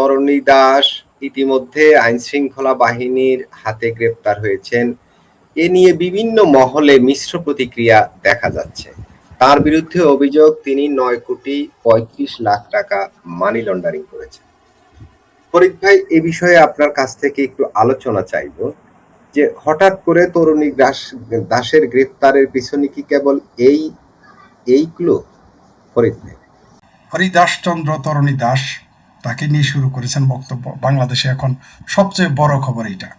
তরণী দাস ইতিমধ্যে আইনশৃঙ্খলা বাহিনীর হাতে গ্রেপ্তার হয়েছেন। এ নিয়ে বিভিন্ন মহলে মিশ্র প্রতিক্রিয়া দেখা যাচ্ছে। তার বিরুদ্ধে অভিযোগ তিনি 9,35,00,000 টাকা মানি লন্ডারিং করেছেন। ফরিদ ভাই, এ বিষয়ে আপনার কাছ থেকে একটু আলোচনা চাইব যে হঠাৎ করে তরণী দাসের গ্রেপ্তারের পিছনে কি কেবল এই ক্লু? ফরিদ ভাই, হরিদাসচন্দ্র তরণী দাস, তাকে নিয়ে শুরু করেছেন বক্তব্য। বাংলাদেশে এখন সবচেয়ে বড় খবর এইটা।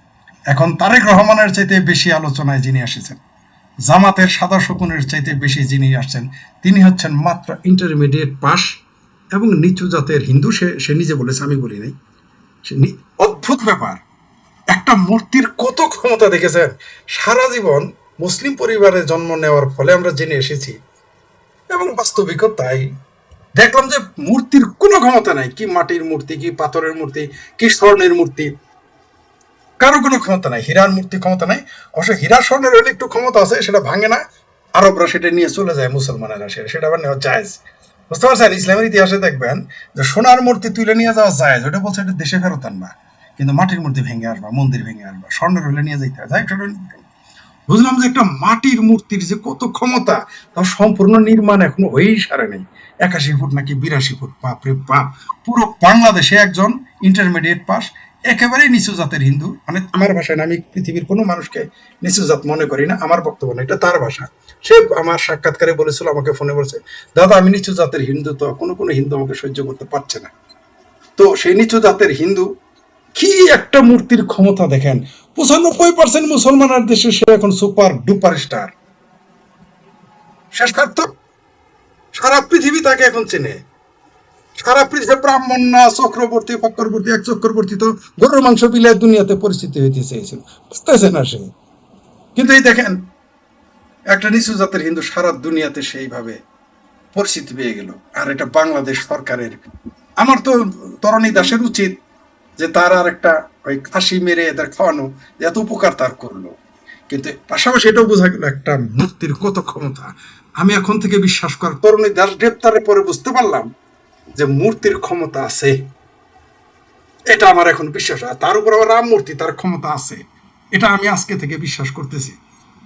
এখন তারেক রহমানের চাইতে বেশি আলোচনায় যিনি এসেছেন, জামাতের সাদা শকুনের চাইতে বেশি যিনি আসছেন, তিনি হচ্ছেন মাত্র ইন্টারমিডিয়েট পাস এবং নিচু জাতের হিন্দু। সে নিজে বলেছে, আমি বলি নাই। অদ্ভুত ব্যাপার, একটা মূর্তির কত ক্ষমতা দেখেছেন। সারা জীবন মুসলিম পরিবারে জন্ম নেওয়ার ফলে আমরা জেনে এসেছি এবং বাস্তবিকও তাই। দেখলাম যে মূর্তির কোনো ক্ষমতা নাই। কি মাটির মূর্তি, কি পাথরের মূর্তি, কি স্বর্ণের মূর্তি, কারো কোনো ক্ষমতা নাই। হীরার মূর্তি ক্ষমতা নাই। অবশ্য হীরা স্বর্ণের হলে একটু ক্ষমতা আছে, সেটা ভাঙে না। আরবরা সেটা নিয়ে চলে যায়, মুসলমানেরা সেটা আবার নেওয়া জায়েজ। বুঝতে পারছেন? ইসলামের ইতিহাসে দেখবেন যে সোনার মূর্তি তুলে নিয়ে যাওয়া জায়েজ, ওটা বলছে এটা দেশে ফেরত আনবা, কিন্তু মাটির মূর্তি ভেঙে আসবা, মন্দির ভেঙে আসবা। স্বর্ণের হলে নিয়ে যেতে হয়। বুঝলাম যে একটা মাটির মূর্তির যে কত ক্ষমতা, তার সম্পূর্ণ নির্মাণ এখনো হয়েই সারে নেই। 81 ফুট নাকি 82 ফুট, বাপরে বাপ। পুরো বাংলাদেশে একজন ইন্টারমিডিয়েট পাস, একেবারেই নিচু জাতের হিন্দু। মানে আমার ভাষায় না, আমি পৃথিবীর কোনো মানুষকে নিচু জাত মনে করি না, আমার বক্তব্য না, এটা তার ভাষা। সে আমার সাক্ষাৎকারে বলেছিল, আমাকে ফোনে বলছে, দাদা আমি নিচু জাতের হিন্দু, তো কোনো হিন্দু আমাকে সহ্য করতে পারছে না। তো সেই নিচু জাতের হিন্দু কি একটা মূর্তির ক্ষমতা দেখেন। 95% মুসলমানের দেশে সে এখন সুপার ডুপার স্টার, শেষ কার্তক। সারা পৃথিবী তাকে এখন চেনে। সারা পৃথিবী ব্রাহ্মণ না চক্রবর্তী ফক্রবর্তী, এক চক্রবর্তী তো গরুর মাংস বিলায় দুনিয়াতে পরিস্থিতি হইতে চেয়েছিল, বুঝতেছে না সে। কিন্তু এই দেখেন, একটা নিচু জাতের হিন্দু সারা দুনিয়াতে সেইভাবে পরিস্থিতি পেয়ে গেল। আর এটা বাংলাদেশ সরকারের। আমার তো তরণী দাসের উচিত যে তার আর একটা ওই খাসি মেরে এদের খাওয়ানো, এত উপকার তার করলো। কিন্তু পাশাপাশি এটাও বোঝা গেল একটা মূর্তির কত ক্ষমতা। আমি এখন থেকে বিশ্বাস করি, তরুণী দাস গ্রেপ্তারের পরে বুঝতে পারলাম যে মূর্তির ক্ষমতা আছে। এটা আমার এখন বিশ্বাস। আর তার উপর আবার রাম মূর্তি, তার ক্ষমতা আছে, এটা আমি আজকে থেকে বিশ্বাস করতেছি।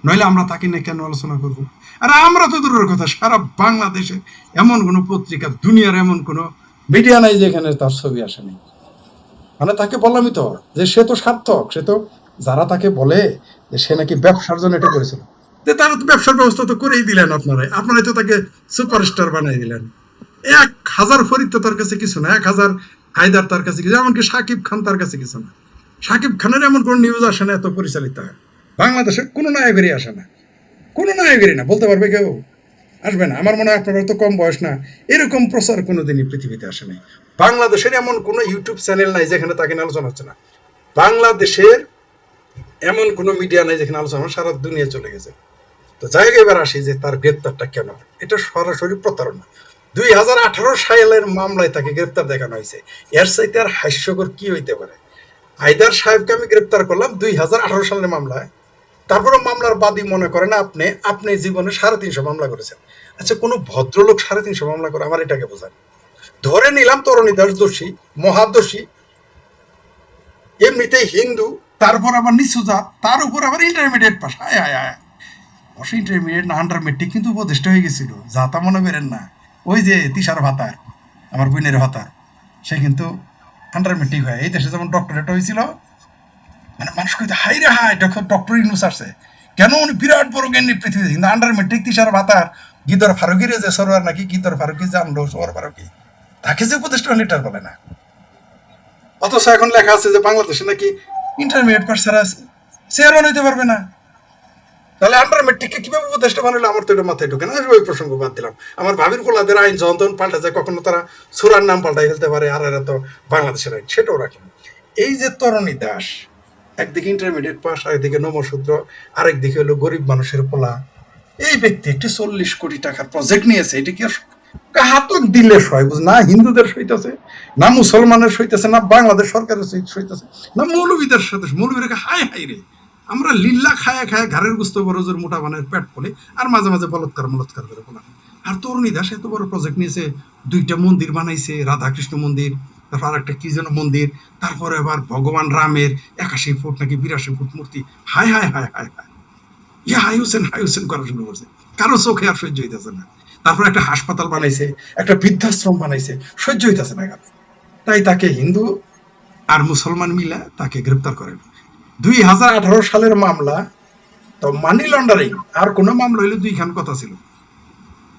নইলে আমরা তাকে নিয়ে কেন আলোচনা করব? আর আমরা তো দূরের কথা, সারা বাংলাদেশে এমন কোন পত্রিকা, দুনিয়ার এমন কোন মিডিয়া নাই যেখানে তার ছবি আসেনি। মানে তাকে বললামই তো যে সে তো সার্থক। সে তো, যারা তাকে বলে যে সে নাকি ব্যবসার জন্য এটা করেছিল, যে তারা তো ব্যবসার ব্যবস্থা তো করেই দিলেন। আপনারাই তো তাকে সুপারস্টার বানিয়ে দিলেন। 1000 ফরিদ তো তার কাছে কিছু না, 1000 হায়দার তার কাছে কিছু, এমনকি সাকিব খান তার কাছে কিছু না। সাকিব খানের এমন কোন নিউজ আসে না এত পরিচালিত হয়। বাংলাদেশে কোনো নায়কেরই আসে না, কোনো নায়কেরই না। বলতে পারবে কেউ? আসবে না। আমার মনে হয় আপনারা তো কম বয়স না, এরকম প্রচার কোনোদিনই পৃথিবীতে আসে নাই। বাংলাদেশের এমন কোনো ইউটিউব চ্যানেল নাই যেখানে তাকে নিয়ে আলোচনা হচ্ছে না। বাংলাদেশের এমন কোনো মিডিয়া নাই যেখানে আলোচনা, সারা দুনিয়া চলে গেছে। তো যাই হোক, এবার আসি যে তার গ্রেপ্তারটা কেন। এটা সরাসরি প্রতারণা। 2018 সালের মামলায় তাকে গ্রেপ্তার দেখানো হয়েছে। এর চাইতে আর হাস্যকর কি হইতে পারে? হায়দার সাহেবকে আমি গ্রেপ্তার করলাম 2018 সালের মামলায়। তারপরে মামলার বাদী মনে করেন আপনি জীবনে 350 মামলা করেছেন। আচ্ছা, কোনো ভদ্রলোক 350 মামলা করে? আমার এটাকে বোঝান। ধরে নিলাম তরণী দাস দোষী, মহাদোষী, এমনিতেই হিন্দু, তারপর আবার নিচু জাত, তার উপর আবার ইন্টারমিডিয়েট পাস। হায় হায় হায়। অবশ্যই ইন্টারমিডিয়েট না, আন্ডার মেট্রিক, কিন্তু উপদেষ্টা হয়ে গেছিল। যাতা মনে করেন না, ওই যে তিশার ভাতার, আমার বোনের ভাতার, সে কিন্তু আন্ডার মেট্রিক হয়। এই দেশে যেমন ডক্টরেট হয়েছিল, মানে মানুষ কইতে হাই রে হাই, ডক্টর ইউনূস আসছে কেন, উনি বিরাট বড় জ্ঞানী পৃথিবীতে, কিন্তু আন্ডার মেট্রিক তিশার ভাতার গিদর ফারুকির যে সরোয়ার নাকি গিদর ফারুকি জানলো সরোয়ার ফারুকি, তাকে যে উপদেষ্টা লিটার বলে না। অথচ এখন লেখা আছে যে বাংলাদেশে নাকি ইন্টারমিডিয়েট পাস ছাড়া চেয়ারম্যান হইতে পারবে না। তাহলে আন্ডার মেট্রিককে কিভাবে উপদেষ্টা বানালো? আমার তো এটা মাথায় ঢোকে না। ওই প্রসঙ্গ বাদ দিলাম। আমার ভাবির পোলাদের আইন যখন তখন পাল্টা যায়, কখনো তারা সুরার নাম পাল্টাই ফেলতে পারে, আর এরা তো বাংলাদেশের আইন সেটাও রাখে। এই যে তরণী দাস, একদিকে ইন্টারমিডিয়েট পাস, আরেকদিকে নমশূদ্র, আরেকদিকে হলো গরিব মানুষের পোলা। এই ব্যক্তি একটি 40 কোটি টাকার প্রজেক্ট নিয়েছে। এটা কি কাহাতক দিলে সয়? না হিন্দুদের সইতেছে, না মুসলমানের সইতেছে, না বাংলাদেশ সরকারের সইতেছে, না মৌলবীদের সাথে। মৌলবীরা হাই হাই রে, আমরা লিল্লা খায় খায় ঘরের গুস্ত বড়জোর মোটা বানায় পেট ফলে, আর মাঝে মাঝে বলৎকার করে বলা। আর তরুণী দাস এত বড় প্রজেক্ট নিয়েছে, 2টা মন্দির বানাইছে, রাধাকৃষ্ণ মন্দির, তারপর আরেকটা কি যেন মন্দির, তারপরে আবার ভগবান রামের 81 ফুট নাকি 82 ফুট মূর্তি। হায় হায় হায় হায় হায়, ইয়া হাই হোসেন করা শুরু করছে। কারো চোখে আর সহ্য হইতেছে না। তারপর একটা হাসপাতাল বানাইছে, একটা বৃদ্ধাশ্রম বানাইছে, সহ্য হইতেছে না। তাই তাকে হিন্দু আর মুসলমান মিলা তাকে গ্রেপ্তার করেন। 2018 সালের মামলা, তো মানি লন্ডারিং আর কোন মামলা হইলে 2খান কথা ছিল।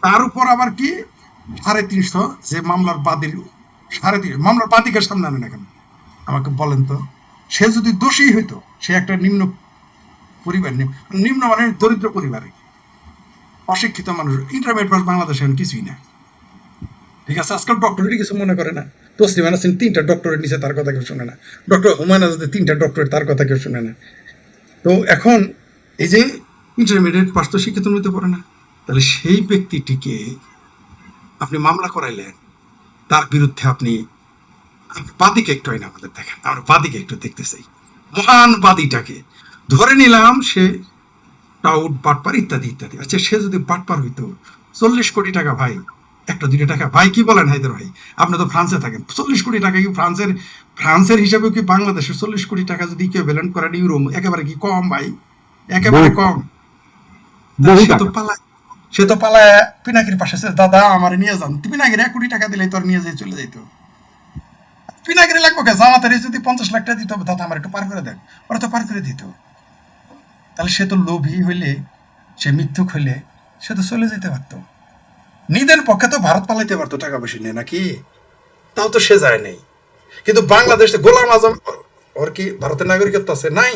তার উপর আবার কি 350, যে মামলার বাদীর 350 মামলার বাদীকে সামনে আনে না কেন আমাকে বলেন তো? সে যদি দোষী হইতো, সে একটা নিম্ন পরিবার, নিম্ন মানে দরিদ্র পরিবারে অশিক্ষিত মানুষ, ইন্টারমিডিয়েট পাস বাংলাদেশে এখন কিছুই না। ঠিক আছে, আজকাল ডক্টরেট কিছু মনে করে না। তসলিমা নাসরিন 3টা ডক্টরেট নিছে, তার কথা কেউ শুনে না। ডক্টর হুমায়ুন আজাদের 3টা ডক্টরেট, তার কথা কেউ শুনে না। তো এখন এই যে ইন্টারমিডিয়েট পাস তো শিক্ষিত হতে পারে না, তাহলে সেই ব্যক্তিটিকে আপনি মামলা করাইলেন, তার বিরুদ্ধে আপনি বাদীকে একটু আইন আমাদের দেখেন, আমরা বাদীকে একটু দেখতে চাই। মহান বাদীটাকে ধরে নিলাম সে টাউট, বাটপার ইত্যাদি ইত্যাদি। আচ্ছা, সে যদি বাটপার হইতো, 40 কোটি টাকা ভাই, একটা 2টা টাকা ভাই, কি বলেন হায়দার ভাই? আপনি তো ফ্রান্সে থাকেন, 40 কোটি টাকা কি ফ্রান্সের হিসাবে কি বাংলাদেশের 40 কোটি টাকা যদি ইকুইভ্যালেন্ট করেন ইউরো, একেবারে কি কম ভাই? একেবারে কম। সে তো পালায় পিনাকির পাশে, দাদা আমার নিয়ে যান, পিনাকির 1 কোটি টাকা দিলেই তোর নিয়ে যাই চলে যাইতো। পিনাকিরি লাগবো কে? জামাতের যদি 50 লাখ টাকা দিতে হবে, দাদা আমার একটু পার করে দেন, ওরা তো পার করে দিত। তাহলে সে তো লোভী হইলে, সে মিথ্যুক হইলে সে তো চলে যেতে পারতো। নিজের পক্ষে তো ভারত পালাইতে পারতো টাকা পয়সা নিয়ে, নাকি? তাও তো সে যায় নাই। কিন্তু বাংলাদেশে গোলাম আজম, ওর কি ভারতের নাগরিকত্ব আছে? নাই।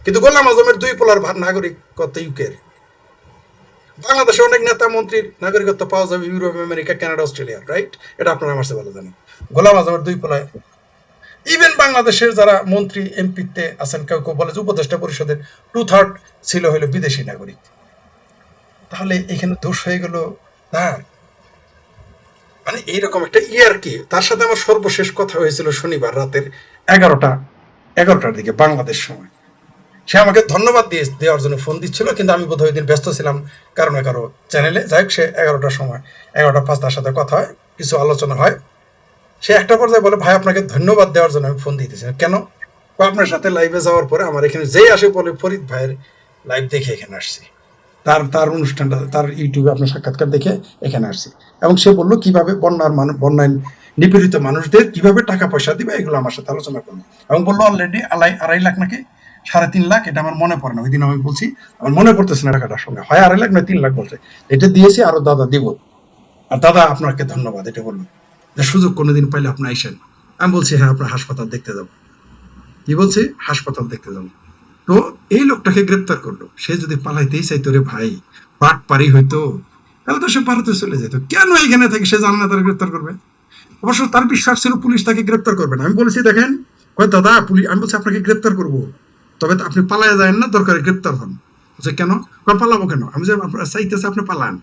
কিন্তু গোলাম আজমের 2 পোলার নাগরিকত্ব ইউকের। বাংলাদেশে অনেক নেতা মন্ত্রীর নাগরিকত্ব পাওয়া যাবে Europe, America, Canada, Australia, right? এটা আপনারা আমার চেয়ে ভালো জানেন। গোলাম আজমের 2 পোলায়, ইভেন বাংলাদেশের যারা মন্ত্রী এমপিতে আছেন, কেউ কেউ বলে যে উপদেষ্টা পরিষদের 2/3 ছিল হইলো বিদেশি নাগরিক। তাহলে এখানে দোষ হয়ে গেল তার, মানে এইরকম একটা আর কি। তার সাথে আমার সর্বশেষ কথা হয়েছিল শনিবার রাতের 11টার দিকে বাংলাদেশ সময়। সে আমাকে ধন্যবাদ দেওয়ার জন্য ফোন দিচ্ছিল, কিন্তু আমি বোধহয় ওই দিন ব্যস্ত ছিলাম কারো না কারো চ্যানেলে। যাই হোক, সে 11টার সময়, 11টা 5 তার সাথে কথা হয়, কিছু আলোচনা হয়। সে একটা পর্যায়ে বলে, ভাই আপনাকে ধন্যবাদ দেওয়ার জন্য আমি ফোন দিতেছি। কেন? আপনার সাথে লাইভে যাওয়ার পরে আমার এখানে যেই আসে বলে ফরিদ ভাইয়ের লাইভ দেখে এখানে আসছি, তার অনুষ্ঠানটা, তার ইউটিউবে আপনার সাক্ষাৎকার দেখে এখানে আসছি। এবং সে বললো কিভাবে বন্যায় নিপীড়িত মানুষদের কিভাবে টাকা পয়সা দিবে, এগুলো আমার সাথে আলোচনা করলো। এবং বললো অলরেডি 2.5 লাখ নাকি 3.5 লাখ, এটা আমার মনে পড়ে না, ওই দিন আমি বলছি আমার মনে পড়তেছে না টাকাটার সঙ্গে, হয় 2.5 লাখ না 3 লাখ বলছে। এটা দিয়েছি, আরো দাদা দিব, আর দাদা আপনাকে ধন্যবাদ, এটা বললো। যে সুযোগ কোনোদিন পাইলে আপনি আইসেন। আমি বলছি হ্যাঁ, আপনার হাসপাতাল দেখতে যাবো। কি বলছে? হাসপাতাল দেখতে যাবো। তো এই লোকটাকে গ্রেপ্তার করলো। সে যদি পালাইতেই চাইতো রে ভাই, পাট পারি হইতো, তাহলে তো সে ভারতে চলে যেত। কেন এখানে থেকে সে জানে না তারা গ্রেপ্তার করবে? অবশ্য তার বিশ্বাস ছিল পুলিশ তাকে গ্রেপ্তার করবে না। আমি বলেছি দেখেন, কয় দাদা পুলিশ, আমি বলছি আপনাকে গ্রেপ্তার করবো, তবে আপনি পালায় যায় না, দরকারে গ্রেপ্তার হন। বলছে কেন? কয় পালাবো কেন? আমি যে চাইতেছে আপনি পালান,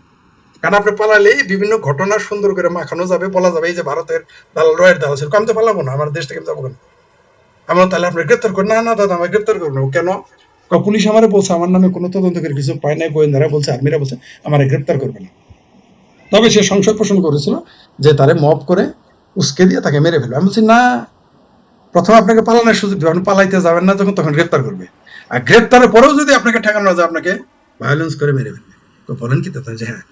কারণ আপনি পালালে বিভিন্ন ঘটনা সুন্দর করে মাখানো যাবে, বলা যাবে এই যে ভারতের দালাল, রয়ের দালাল ছিল। আমি তো পালাবো না, আমার দেশ থেকে যাবো কেন? আমরা তাহলে আপনি গ্রেপ্তার করেন না? না দাদা আমার গ্রেপ্তার করবো না। কেন? পুলিশ আমারে বলছে আমার নামে কোনো তদন্তকারী কিছু পায় নাই, গোয়েন্দারা বলছে, আর্মিরা বলছে আমার গ্রেপ্তার করবে না। তবে সে সংশয় পোষণ করেছিল যে তারে মব করে উস্কে দিয়ে তাকে মেরে ফেলবে। আমি বলছি না, প্রথমে আপনাকে পালানোর সুযোগ দেবে, আপনি পালাইতে যাবেন না যখন, তখন গ্রেপ্তার করবে। আর গ্রেপ্তারের পরেও যদি আপনাকে ঠেকানো যায়, আপনাকে ভায়োলেন্স করে মেরে ফেলবে। তো বলেন কি দাদা? যে হ্যাঁ,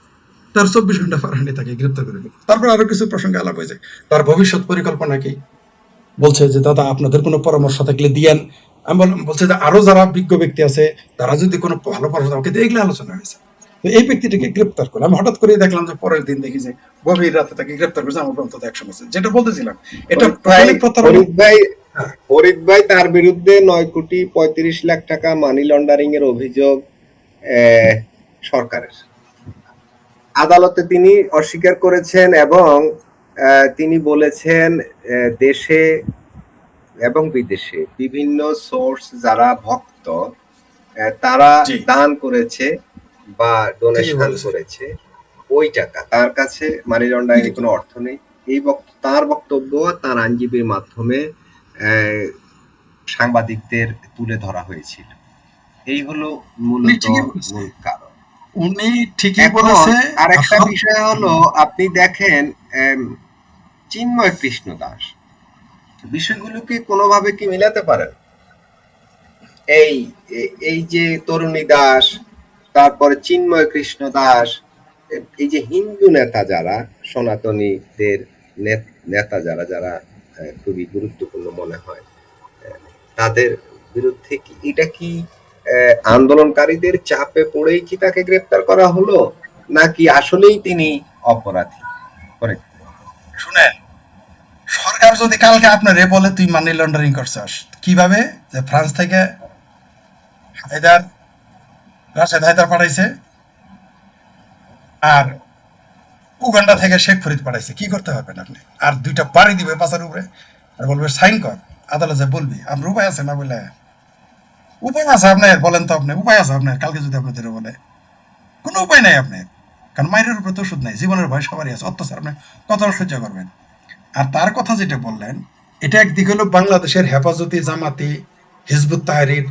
তার 24 ঘন্টা পার হয়নি, তাকে গ্রেপ্তার করে ফেলবে। তারপর আরো কিছু প্রসঙ্গে আলাপ হয়েছে, তার ভবিষ্যৎ পরিকল্পনা কি। বলছে যে দাদা আপনাদের কোনো পরামর্শ থাকলে দিয়েন। আমি বলছে যে আরো যারা বিজ্ঞ ব্যক্তি আছে, তারা যদি কোনো ভালো পরামর্শ আমাকে দিয়ে, এগুলো আলোচনা হয়েছে। তো এই ব্যক্তিটিকে গ্রেপ্তার করলাম। আমি হঠাৎ করে দেখলাম যে পরের দিন দেখি যে গভীর রাতে তাকে গ্রেপ্তার করেছে। আমার অন্তত 100 বছর, যেটা বলতেছিলাম, এটা ফরিদ ভাই তার বিরুদ্ধে 9,35,00,000 টাকা মানি লন্ডারিং এর অভিযোগ সরকারের আদালতে তিনি অস্বীকার করেছেন, এবং তিনি বলেছেন দেশে এবং বিদেশে বিভিন্ন সোর্স যারা ভক্ত, তারা দান করেছে বা ডোনেশন করেছে, ওই টাকা তার কাছে মানি লন্ডারিং কোনো অর্থ নেই। এই তার বক্তব্য তার আইনজীবীর মাধ্যমে সাংবাদিকদের তুলে ধরা হয়েছিল। এই হলো মূলত মূল কারণ। উনি ঠিকই বলেছে। আর একটা বিষয় হলো, আপনি দেখেন চিন্ময় কৃষ্ণ দাস, বিষয়গুলোকে কোনোভাবে কি মিলাতে পারেন? এই এই যে তরুণী দাস, তারপরে চিন্ময় কৃষ্ণ দাস, এই যে হিন্দু নেতা যারা, সনাতনীদের নেতা যারা যারা খুবই গুরুত্বপূর্ণ মনে হয়, তাদের বিরুদ্ধে কি এটা কি আন্দোলনকারীদের চাপে পড়েই কি তাকে গ্রেপ্তার করা হলো, নাকি আসলেই তিনি অপরাধী? শুনেন, সরকার যদি কালকে আপনারে বলে তুই মানি লন্ডারিং করছস, কিভাবে? যে ফ্রান্স থেকে হায়দার, রাশেদ হায়দার পাঠাইছে, আর উগান্ডা থেকে শেখ ফরিদ পাঠাইছে, কি করতে পারবেন আপনি? আর দুইটা বাড়ি দিবে পাশার উপরে, আর বলবে সাইন কর, আদালতে বলবি। আপনার উপায় আছে না? বলে উপায় আছে আপনার? বলেন তো আপনি, উপায় আছে আপনার? কালকে যদি আপনাদের বলে, কোনো উপায় নাই আপনার, কারণ মায়ের উপরে তো ওষুধ নাই, জীবনের ভয় সবারই আছে, অত্যাচার আপনি কত সহ্য করবেন? আর তার কথা যেটা বললেন, এটা একদিকে হলো বাংলাদেশের হেফাজতি জামাতি, হিজবুত তাহরির,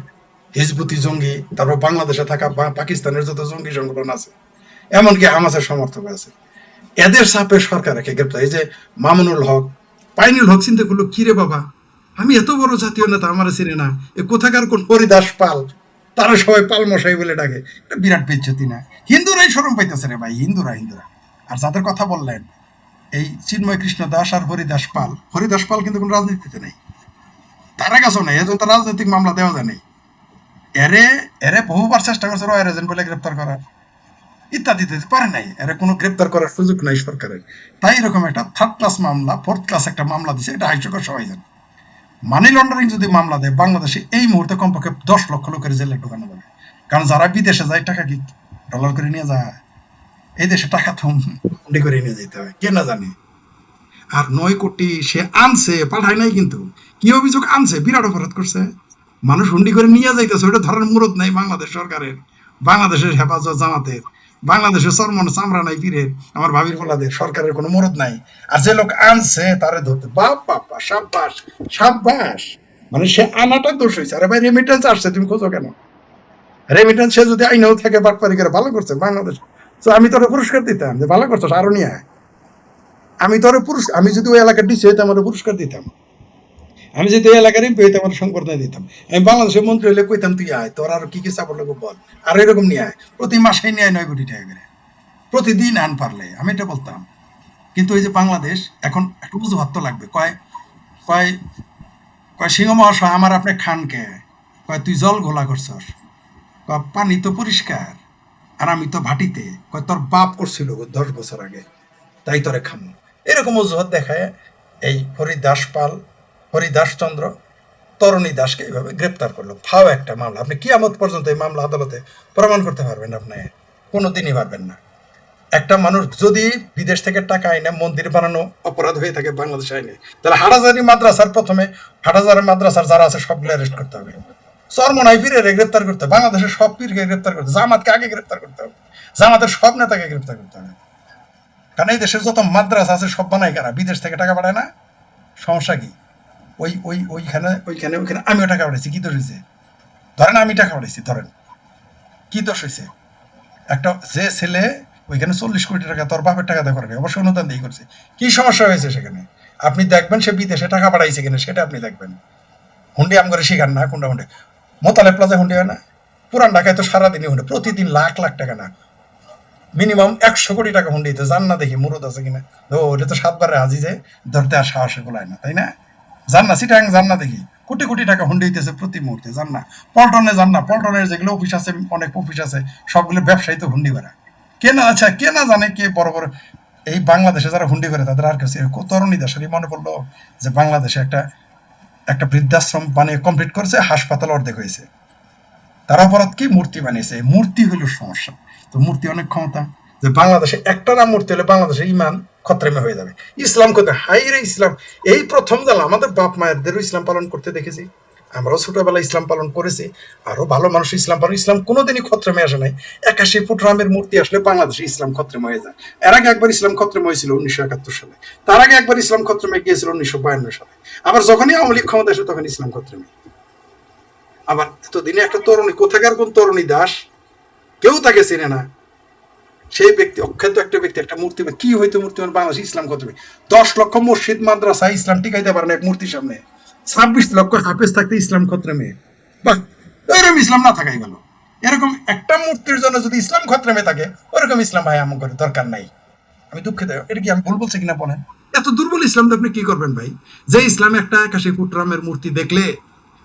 হিজবুতি জঙ্গি, তারপর বাংলাদেশে থাকা পাকিস্তানের যত জঙ্গি সংগঠন আছে, এমনকি হামাসের সমর্থক আছে, এদের চাপে সরকার একে গ্রেপ্তার। এই যে মামুনুল হক, পাইনুল হক চিন্তা করলো, কি রে বাবা, আমি এত বড় জাতীয় নেতা, আমার চিনে না, এ কোথাকার কোন হরিদাস পাল, তারা সবাই পাল মশাই বলে ডাকে, এটা বিরাট বেজ্জতি না? হিন্দুরাই শরম পাইতেছে রে ভাই, হিন্দুরা। আর যাদের কথা বললেন, এই চিন্ময় কৃষ্ণ দাস আর হরিদাস পাল কিন্তু কোন রাজনীতিতে নেই, তারা কাছেও নেই, এজন্য তো রাজনৈতিক মামলা দেওয়া যায় নাই। এরে এরে বহুবার চেষ্টা করছে রয়্যাল এজেন্ট বলে গ্রেপ্তার করার, ইত্যাদি পারে নাই, এর কোনো গ্রেপ্তার করার সুযোগ নাই সরকারের। তাই এরকম একটা থার্ড ক্লাস মামলা, ফোর্থ ক্লাস একটা মামলা দিছে, এটা হাইকোর্ট সবাই জানে। মানি লন্ডারিং যদি মামলা দেয় বাংলাদেশে, এই মুহূর্তে কমপক্ষে 10 লক্ষ লোকের জেলে ঢোকানো যাবে। কারণ যারা বিদেশে যায়, টাকা কি ডলার করে নিয়ে যায়? এই দেশে টাকা তো হুন্ডি করে নিয়ে যেতে হয়, কে না জানে। আর 9 কোটি সে আনছে, পাঠায় নাই কিন্তু। কি অভিযোগ আনছে? বিরাট অপরাধ করছে, মানুষ হুন্ডি করে নিয়ে যাইতেছে, ওইটা ধরার মুরত নাই বাংলাদেশ সরকারের, বাংলাদেশের হেফাজত জামাতের, বাংলাদেশের চরমন চামড়া নাই পীরের, আমার ভাবির বলাদের, সরকারের কোনো মুরত নাই। আর যে লোক আনছে তারে ধরতে, বাপ বাপ্পা, সাব্বাস সাব্বাস, মানে সে আনাটা দোষ হয়েছে। আরে ভাই, রেমিটেন্স আসছে, তুমি খোঁজো কেন? রেমিটেন্স সে যদি আইনেও থাকে, বাটপারি করে ভালো করছে বাংলাদেশ, তো আমি তোরা পুরস্কার দিতাম যে ভালো করছো, আরো নিয়ে আয়। আমি যদি ওই এলাকার ডিসি হইতাম, আমার পুরস্কার দিতাম। আমি যদি ওই এলাকার এমপি হইতাম, আমার সংবর্ধনা দিতাম। আমি বাংলাদেশের মন্ত্রী হইলে কইতাম, তুই আয়, তোর আর কি কি চাপড় লাগবে বল, আর এরকম নিয়ে আয়। প্রতি মাসে নিয়ে আয় 9 কোটি টাকা করে, প্রতিদিন আন পারলে, আমি এটা বলতাম। কিন্তু এই যে বাংলাদেশ এখন একটু অজুহাত তো লাগবে, কয় কয় কয় সিংহ মহাশয়, আমার আপনি খান কে? কয় তুই জল ঘোলা করছস, কয় পানি তো পরিষ্কার, আর আমি তো ভাটিতে, কয় তোর বাপ করছিল 10 বছর আগে, তাই তোরে খামো। এরকম অজুহাত দেখায় এই হরিদাস চন্দ্র তরুণী দাসকে এইভাবে গ্রেপ্তার করলো। ফাও একটা মামলা, আপনি কিয়ামত পর্যন্ত এই মামলা আদালতে প্রমাণ করতে পারবেন? আপনি কোনোদিনই পারবেন না। একটা মানুষ যদি বিদেশ থেকে টাকা আইনে মন্দির বানানো অপরাধ হয়ে থাকে বাংলাদেশ আইনে, তাহলে হাটাজারি মাদ্রাসার যারা আছে সবগুলো অ্যারেস্ট করতে হবে, চরমনাই পীরের গ্রেপ্তার করতে হবে, বাংলাদেশের সব পীরকে গ্রেপ্তার করতে, জামাতকে আগে গ্রেপ্তার করতে হবে, জামাতের সব নেতাকে গ্রেপ্তার করতে হবে। কারণ এই দেশের যত মাদ্রাসা আছে সব বানায় কারা? বিদেশ থেকে টাকা পাঠায় না? সমস্যা কি? ওইখানে আমিও টাকা পাঠাইছি, কি দোষ হয়েছে? ধরেন আমি টাকা পাঠাইছি, ধরেন কি দোষ হয়েছে? একটা যে ছেলে ওইখানে 40 কোটি টাকা তোর বাপের টাকা দিয়ে করে, অবশ্যই অনুদান দিয়ে করছে, কি সমস্যা হয়েছে সেখানে? আপনি দেখবেন সে বিদেশে টাকা পাঠাইছে কিনা, সেটা আপনি দেখবেন। হুন্ডি আম করে শিখান না, কোনটা হুন্ডি? মোতালে প্লাজা হুন্ডি হয় না? পুরান ঢাকায় তো সারাদিনই হুন্ডি, প্রতিদিন লাখ লাখ টাকা না, মিনিমাম 100 কোটি টাকা হুন্ডি দিতে যান না, দেখি মুরত আছে কিনা। ওটা তো 7 বারে হাজি যে ধরতে আর সাহসে গোলায় না, তাই না? যান না সিটাং, যান না দেখি, কোটি কোটি টাকা হুন্ডি দিতেছে প্রতি মুহূর্তে, যান না পল্টনে, যান না পল্টনের যেগুলো অফিস আছে, অনেক অফিস আছে, সবগুলো ব্যবসায়ী তো হুন্ডি বেড়া। কে না, আচ্ছা কে না জানে, কে বড় বড় এই বাংলাদেশে যারা হুন্ডি করে তাদের আর কাছে তরুণী দাসেরই মনে পড়লো যে বাংলাদেশে একটা একটা বৃদ্ধাশ্রম বানিয়ে কমপ্লিট করেছে, হাসপাতাল অর্ধেক হয়েছে। তার অপরাধ কি? মূর্তি বানিয়েছে। মূর্তি হলো সমস্যা, তো মূর্তি অনেক ক্ষমতা, যে বাংলাদেশে একটা নাম মূর্তি হলে বাংলাদেশের ইমান খতরেমে হয়ে যাবে। ইসলাম করতে হাই রে, ইসলাম এই প্রথম জানা, আমাদের বাপ মায়েরদেরও ইসলাম পালন করতে দেখেছি, আমরাও ছোটবেলায় ইসলাম পালন করেছি, আরো ভালো মানুষ ইসলাম পালন, ইসলাম কোনোদিনই খতরেমে আসে নাই। 81 ফুট রামের মূর্তি আসলে বাংলাদেশে ইসলাম খতরেমে হয়ে যায়। এর আগে একবার ইসলাম খতরেমে হয়েছিল 1971 সালে, তার আগে একবার ইসলাম খতরেমে গিয়েছিল 1952 সালে, আবার যখনই আওয়ামী লীগ ক্ষমতা আসে তখন ইসলাম খতরেমে। আবার এতদিনে একটা তরুণী, কোথাকার কোন তরুণী দাস, কেউ তাকে চেনে না, সেই ব্যক্তি অখ্যাত একটা ব্যক্তি একটা মূর্তি কি হইতো মূর্তি বাংলাদেশ ইসলাম খতমে 10 লক্ষ মসজিদ মাদ্রাসা ইসলাম টিকাইতে পারে না এক মূর্তির সামনে, 26 লক্ষ হাফেজ থাকতে ইসলাম খতমে, বাহ, এরকম ইসলাম না থাকাই গেল। এরকম একটা মূর্তির জন্য যদি ইসলাম খতমে থাকে, ওরকম ইসলাম ভাই আমার করে দরকার নাই। আমি দুঃখিত, এটা কি আমি ভুল বলছি কিনা বলেন? এত দুর্বল ইসলাম তো আপনি কি করবেন ভাই? যে ইসলামে একটা 81 ফুট রামের মূর্তি দেখলে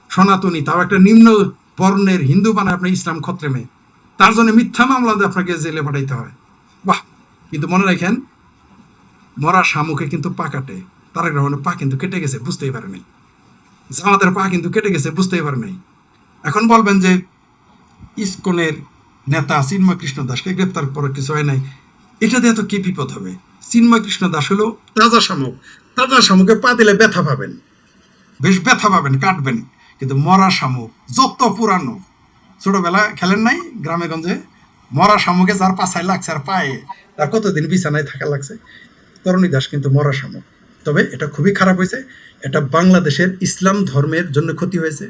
সনাতনী, তাও একটা নিম্ন বর্ণের হিন্দু বানায় আপনি ইসলাম খতমে, তার জন্য মিথ্যা মামলা দিয়ে আপনাকে জেলে পাঠাইতে হয়। বাহ! কিন্তু মনে রাখেন, মরা শামুকে কিন্তু পা কাটে, তারেক রহমানের পা কিন্তু কেটে গেছে, বুঝতেই পারে নাই। জামাতের পা কিন্তু কেটে গেছে, বুঝতেই পারে নাই। এখন বলবেন যে ইসকনের নেতা চিন্ময় কৃষ্ণ দাসকে গ্রেপ্তার করার কিছু হয় নাই, এটা দিয়ে তো কি বিপদ হবে? চিন্ময় কৃষ্ণ দাস হলো তাজা শামুক, তাজা শামুকে পা দিলে ব্যথা পাবেন, বেশ ব্যথা পাবেন, কাটবেন। কিন্তু মরা শামুক যত পুরানো, ছোটবেলা খেলেন নাই গ্রামে গঞ্জে, মরা শামুকে যার পাছায় লাগছে আর পায়ে, তার কতদিন বিছানায় থাকা লাগছে। তরুণী দাস কিন্তু মরা শামুক। তবে এটা খুবই খারাপ হয়েছে, এটা বাংলাদেশের ইসলাম ধর্মের জন্য ক্ষতি হয়েছে,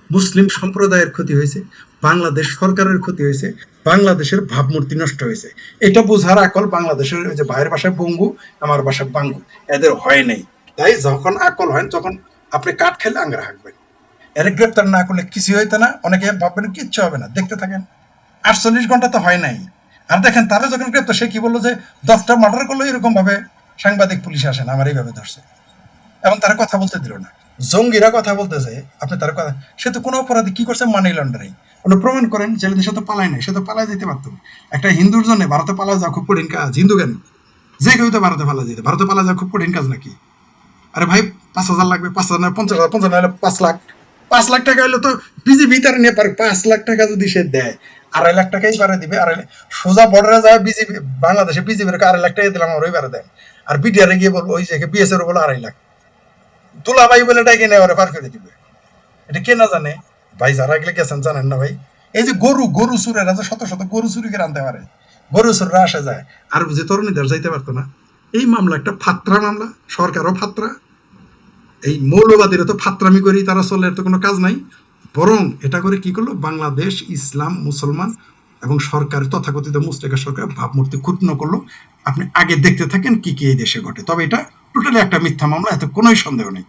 মুসলিম সম্প্রদায়ের ক্ষতি হয়েছে, বাংলাদেশ সরকারের ক্ষতি হয়েছে, বাংলাদেশের ভাবমূর্তি নষ্ট হয়েছে। এটা বোঝার আকল বাংলাদেশের, যে ভাইয়ের বাসায় বঙ্গু, আমার বাসায় বাঙ্গু, এদের হয় নাই। তাই যখন আকল হয়, তখন আপনি কাঠ খেলে আঙ্গারা হাঁকবেন। এর গ্রেপ্তার না করলে কিছু হইতো না, অনেকে ভাববেন কিচ্ছু হবে না, দেখতে থাকেন। 48 ঘন্টা তো হয় নাই। আর দেখেন তারা যখন গ্রেপ্তার, সে কি বললো যে 10টা মার্ডার করলো, এরকম ভাবে সাংবাদিক পুলিশ আসে না, আমার এইভাবে ধরছে, এবং তারা কথা বলতে দিল না। জঙ্গিরা কথা বলতেছে, আপনি তার কথা, সে তো কোনো অপরাধী কি করছে, মানি লন্ডারিং, ওটা প্রমাণ করেন। ছেলেদের সাথে পালায় নাই, সে তো পালায় যেতে পারতো। একটা হিন্দুর জন্য ভারতে পালা যাওয়া খুব কঠিন কাজ। হিন্দু কেন, যে কেউ তো ভারতে পালা যেতে, ভারতে পালা যাওয়া খুব কঠিন কাজ নাকি? আরে ভাই 5,000 লাগবে, 5,000 না 50,000, 50 না হলে 5 লাখ, 5 লাখ টাকা হলে তো বিজেপি তার নিয়ে পারে। 5 লাখ টাকা যদি সে দেয়, 2.5 লাখ টাকাই পারে দিবে। সোজা বর্ডারে যায় বিজেপি, বাংলাদেশে বিজেপির 2.5 লাখ টাকা দিলাম, আমার ওই পারে দেয়। আর বিটিআরে গিয়ে বলবো, ওই যে বিএস এর বলো 2.5 লাখ, দুলাভাই বলে ডাকে নেই, ওরা পার করে দিবে। এটা কে না জানে ভাই? যারা এগুলো গেছেন জানেন না ভাই। এই যে গরু চুরেরা যে শত শত গরু চুরি করে আনতে পারে, গরু চুররা আসে যায়, আর যে তরুণীদের যাইতে পারতো না। এই মামলা একটা ফাত্রা মামলা, সরকারও ফাত্রা, এই মৌলবাদীরা তো ফাত্রামি করি, তারা চলে, এর তো কোনো কাজ নাই। বরং এটা করে কি করলো, বাংলাদেশ ইসলাম মুসলমান এবং সরকার, তথাকথিত মুসলিকা সরকার ভাবমূর্তি ক্ষুণ্ণ করলো। আপনি আগে দেখতে থাকেন কি কি এই দেশে ঘটে। তবে এটা টোটালি একটা মিথ্যা মামলা, এতে কোনোই সন্দেহ নেই।